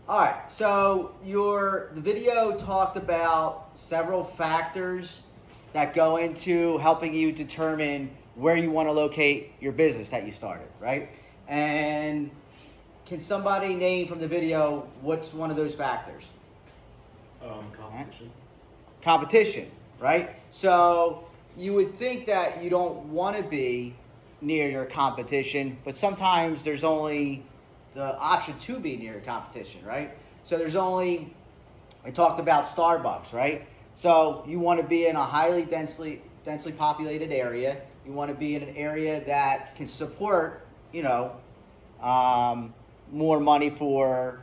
All right, so the video talked about several factors that go into helping you determine where you want to locate your business that you started, right? And can somebody name from the video what's one of those factors? Competition. Competition, right? So you would think that you don't want to be near your competition, but sometimes there's only the option to be near your competition, right? So I talked about Starbucks, right? So you want to be in a highly densely populated area. You want to be in an area that can support, more money for,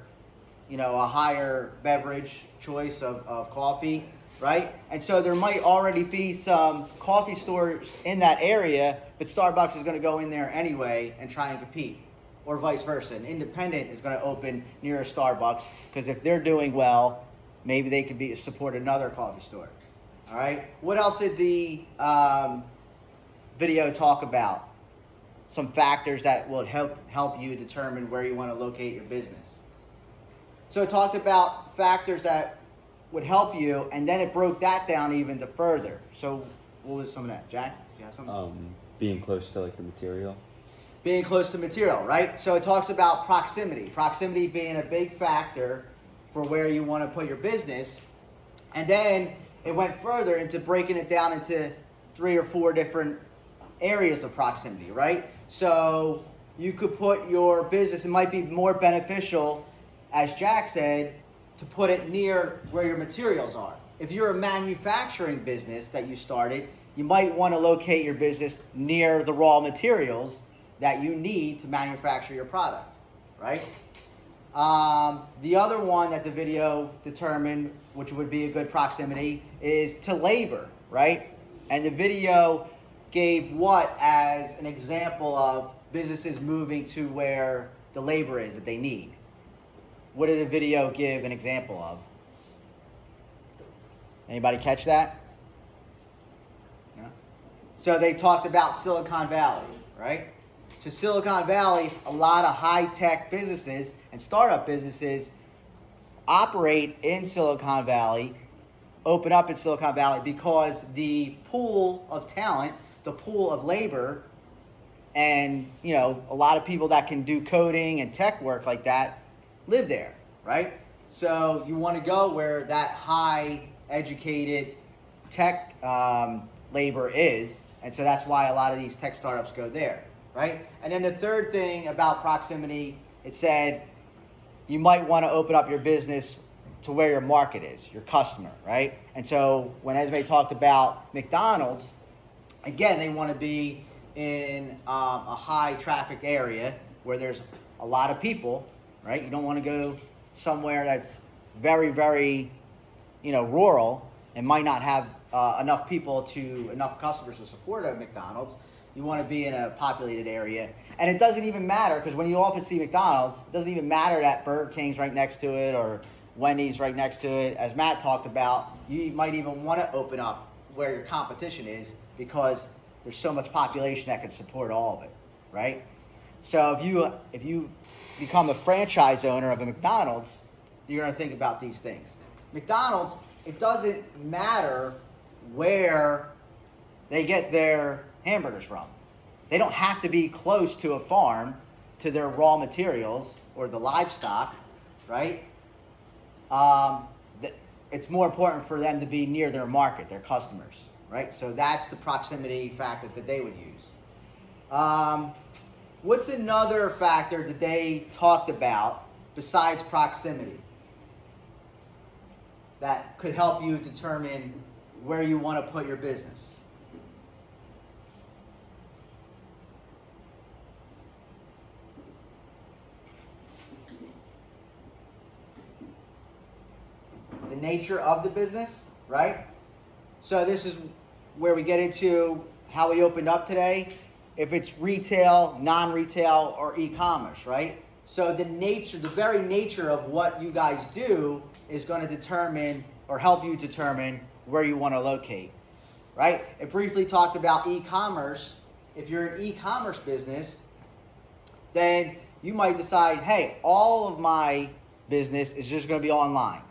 a higher beverage choice of coffee, right? And so there might already be some coffee stores in that area, but Starbucks is going to go in there anyway and try and compete, or vice versa. An independent is going to open near a Starbucks because if they're doing well, maybe they could support another coffee store. All right. What else did the video talk about? Some factors that will help you determine where you want to locate your business. So it talked about factors that would help you, and then it broke that down even further. So what was some of that? Jack, do you have something? Being close to the material. Being close to material, right? So it talks about proximity. Proximity being a big factor for where you want to put your business. And then it went further into breaking it down into 3 or 4 different areas of proximity, right? So you could put your business, it might be more beneficial, as Jack said, to put it near where your materials are. If you're a manufacturing business that you started, you might want to locate your business near the raw materials that you need to manufacture your product, right? The other one that the video determined, which would be a good proximity, is to labor, right? And the video gave what as an example of businesses moving to where the labor is that they need. What did the video give an example of? Anybody catch that? No? So they talked about Silicon Valley, right? So Silicon Valley, a lot of high-tech businesses and startup businesses operate in Silicon Valley, open up in Silicon Valley because the pool of talent, the pool of labor, and a lot of people that can do coding and tech work like that live there, right? So you want to go where that high educated tech labor is, and so that's why a lot of these tech startups go there, right? And then the third thing about proximity, it said you might want to open up your business to where your market is, your customer, right? And so when Esme talked about McDonald's, again, they want to be in a high traffic area where there's a lot of people, right? You don't want to go somewhere that's very, very, rural and might not have enough customers to support a McDonald's. You want to be in a populated area. And it doesn't even matter, because when you often see McDonald's, it doesn't even matter that Burger King's right next to it or Wendy's right next to it. As Matt talked about, you might even want to open up where your competition is because there's so much population that can support all of it, right? So if you become a franchise owner of a McDonald's, you're going to think about these things. McDonald's, it doesn't matter where they get their hamburgers from. They don't have to be close to a farm to their raw materials or the livestock, right? It's more important for them to be near their market, their customers, right? So that's the proximity factor that they would use. What's another factor that they talked about besides proximity that could help you determine where you want to put your business? The nature of the business, right? So this is where we get into how we opened up today. If it's retail, non-retail, or e-commerce, right? So the very nature of what you guys do is going to determine or help you determine where you want to locate, right? It briefly talked about e-commerce. If you're an e-commerce business, then you might decide, hey, all of my business is just going to be online,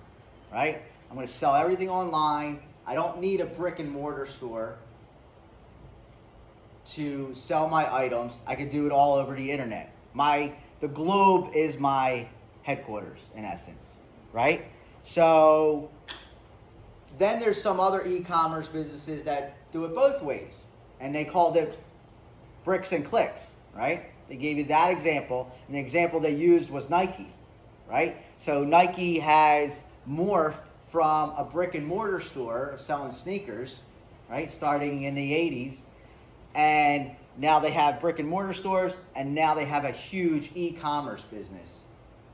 right? I'm going to sell everything online. I don't need a brick and mortar store to sell my items. I could do it all over the internet. The globe is my headquarters, in essence, right? So then there's some other e-commerce businesses that do it both ways, and they called it bricks and clicks, right? They gave you that example, and the example they used was Nike, right? So Nike has morphed from a brick and mortar store of selling sneakers, right, starting in the 80s, and now they have brick and mortar stores, and now they have a huge e-commerce business.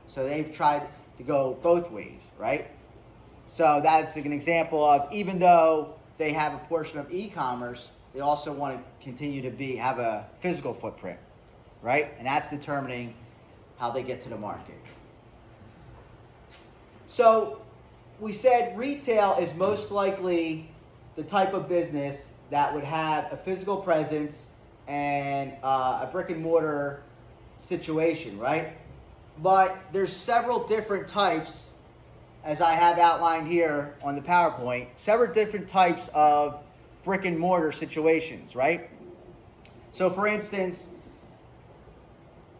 So they've tried to go both ways, right? So that's an example of, even though they have a portion of e-commerce, they also want to continue to have a physical footprint, right? And that's determining how they get to the market. So we said retail is most likely the type of business that would have a physical presence and a brick and mortar situation, right? But there's several different types, as I have outlined here on the PowerPoint, several different types of brick and mortar situations, right? So for instance,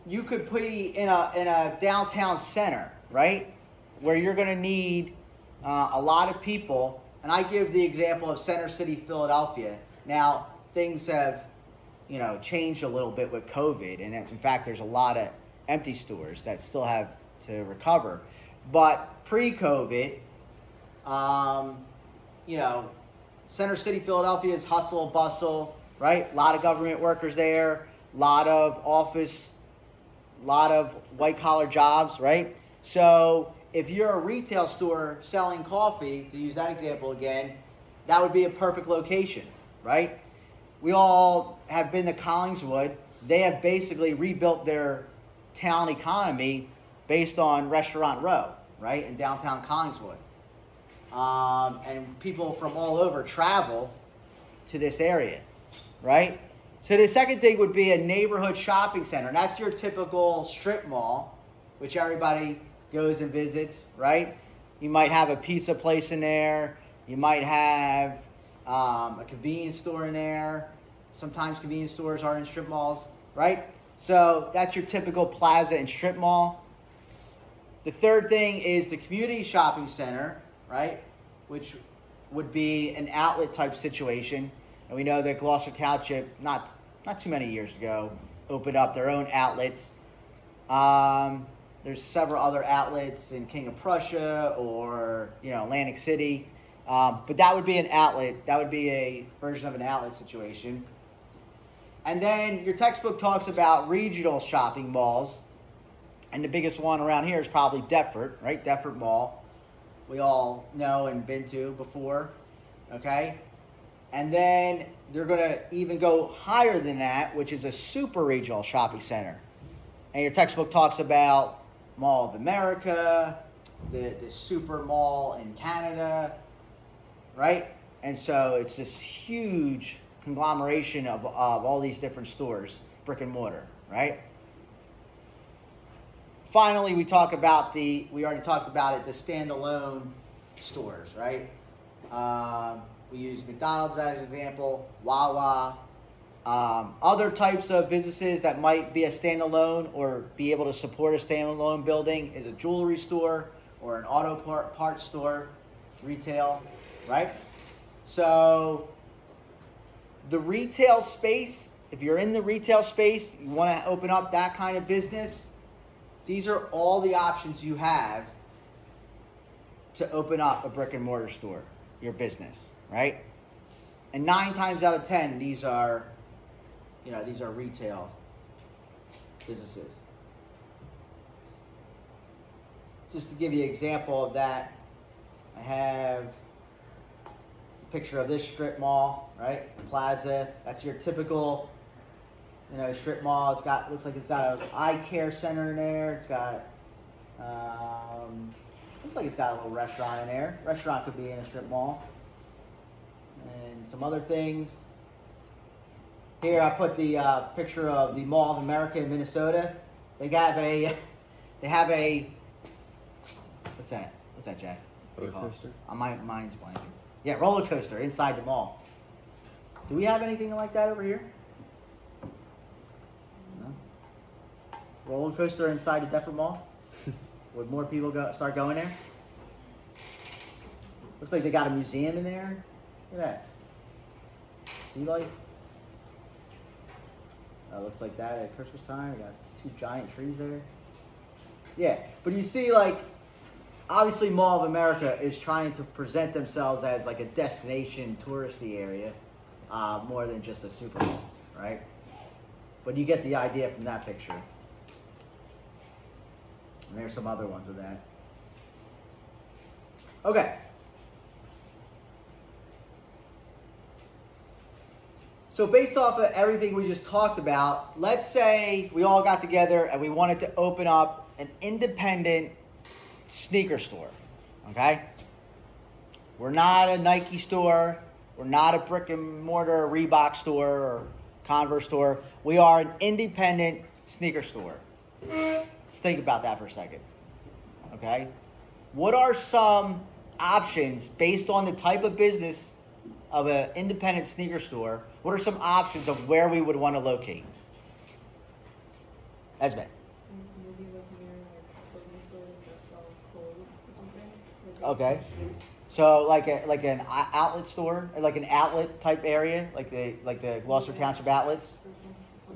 you could be in a downtown center, right, where you're going to need a lot of people. And I give the example of Center City, Philadelphia. Now, things have, changed a little bit with COVID. And in fact, there's a lot of empty stores that still have to recover. But pre-COVID, Center City, Philadelphia is hustle, bustle, right? A lot of government workers there, a lot of office, a lot of white-collar jobs, right? So if you're a retail store selling coffee, to use that example again, that would be a perfect location, right? We all have been to Collingswood. They have basically rebuilt their town economy based on Restaurant Row, right, in downtown Collingswood. And people from all over travel to this area, right? So the second thing would be a neighborhood shopping center. And that's your typical strip mall, which everybody goes and visits, right? You might have a pizza place in there. You might have a convenience store in there. Sometimes convenience stores are in strip malls, right? So that's your typical plaza and strip mall. The third thing is the community shopping center, right? Which would be an outlet type situation. And we know that Gloucester Township, not too many years ago, opened up their own outlets. There's several other outlets in King of Prussia or, Atlantic City. But that would be an outlet. That would be a version of an outlet situation. And then your textbook talks about regional shopping malls. And the biggest one around here is probably Deptford, right? Deptford Mall. We all know and been to before, okay? And then they're going to even go higher than that, which is a super regional shopping center. And your textbook talks about Mall of America, the super mall in Canada, right? And so it's this huge conglomeration of all these different stores, brick and mortar, right? Finally, we already talked about it, the standalone stores, right? We use McDonald's as an example, Wawa. Other types of businesses that might be a standalone or be able to support a standalone building is a jewelry store or an auto parts store, retail, right? So the retail space, if you're in the retail space, you want to open up that kind of business, these are all the options you have to open up a brick and mortar store, your business, right? And 9 times out of 10, these are retail businesses. Just to give you an example of that, I have a picture of this strip mall, right? Plaza. That's your typical, strip mall. Looks like it's got an eye care center in there. It's got, looks like it's got a little restaurant in there. Restaurant could be in a strip mall. And some other things. Here I put the picture of the Mall of America in Minnesota. They have a What's that? What's that, Jack? What do you Roller call it? coaster? My mind's blanking. Yeah, roller coaster inside the mall. Do we have anything like that over here? No. Roller coaster inside the Deptford Mall? Would more people start going there? Looks like they got a museum in there. Look at that. Sea life. Looks like that at Christmas time. We got 2 giant trees there. Yeah, but you see, like, obviously Mall of America is trying to present themselves as like a destination touristy area, more than just a super mall, right? But you get the idea from that picture. And there's some other ones of that. Okay. So based off of everything we just talked about, let's say we all got together and we wanted to open up an independent sneaker store, okay? We're not a Nike store. We're not a brick and mortar Reebok store or Converse store. We are an independent sneaker store. Let's think about that for a second, okay? What are some options based on the type of business of an independent sneaker store? What are some options of where we would want to locate? Esme. Maybe like near like a clothing store that sells clothes or something. Okay. So like an outlet store, or like an outlet type area, like the Gloucester Township outlets.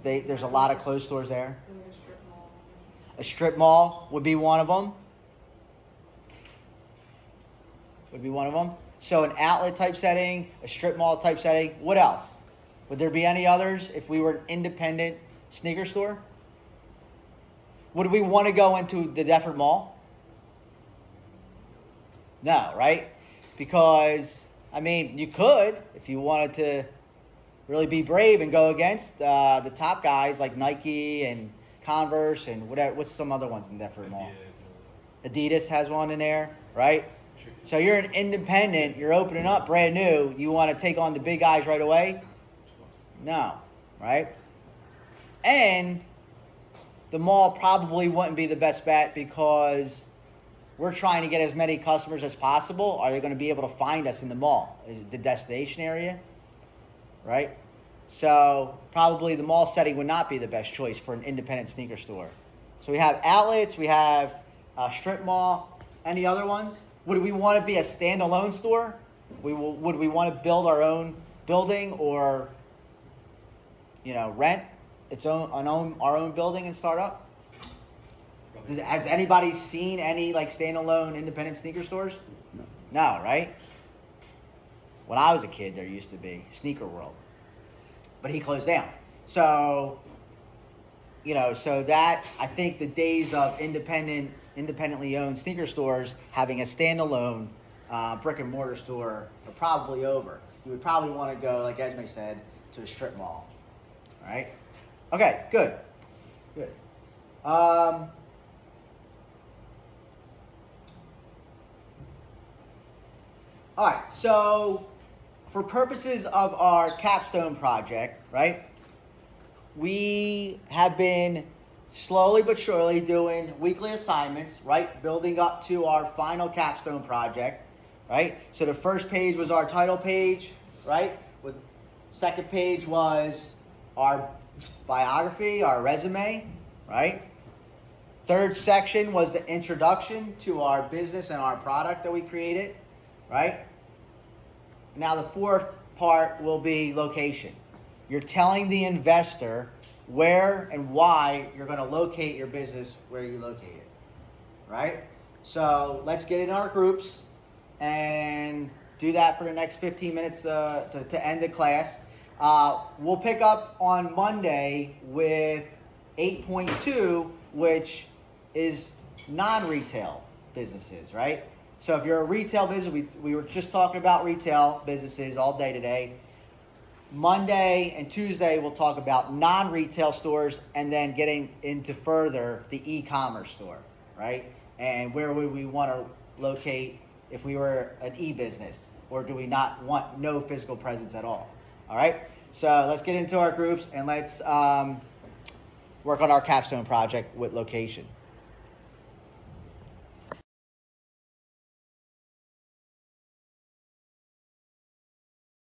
There's a lot of clothes stores there. Like a strip mall. A strip mall would be one of them. So an outlet type setting, a strip mall type setting. What else? Would there be any others if we were an independent sneaker store? Would we want to go into the Deptford Mall? No, right? Because, I mean, you could if you wanted to really be brave and go against the top guys like Nike and Converse and whatever. What's some other ones in Deptford Mall? Adidas has one in there, right? So you're an independent, you're opening up brand new, you want to take on the big guys right away? No, right? And the mall probably wouldn't be the best bet because we're trying to get as many customers as possible. Are they going to be able to find us in the mall? Is it the destination area? Right? So probably the mall setting would not be the best choice for an independent sneaker store. So we have outlets, we have a strip mall. Any other ones? Would we want to be a standalone store? Would we want to build our own building or, rent our own building and start up? Has anybody seen any like standalone independent sneaker stores? No, right? When I was a kid, there used to be Sneaker World, but he closed down. So, so that I think the days of independently owned sneaker stores having a standalone brick and mortar store are probably over. You would probably want to go, like Esme said, to a strip mall. All right? Okay, good. All right, so for purposes of our capstone project, right, we have been slowly but surely doing weekly assignments, right, building up to our final capstone project, right? So the first page was our title page, right? Second page was our biography, our resume, right? Third section was the introduction to our business and our product that we created, right? Now the fourth part will be location. You're telling the investor where and why you're going to locate your business where you locate it, right? So let's get in our groups and do that for the next 15 minutes to end the class. We'll pick up on Monday with 8.2, which is non-retail businesses, right? So if you're a retail business, we were just talking about retail businesses all day today. Monday and Tuesday, we'll talk about non-retail stores and then getting into further the e-commerce store, right? And where would we want to locate if we were an e-business, or do we not want no physical presence at all? All right, so let's get into our groups and let's work on our capstone project with location.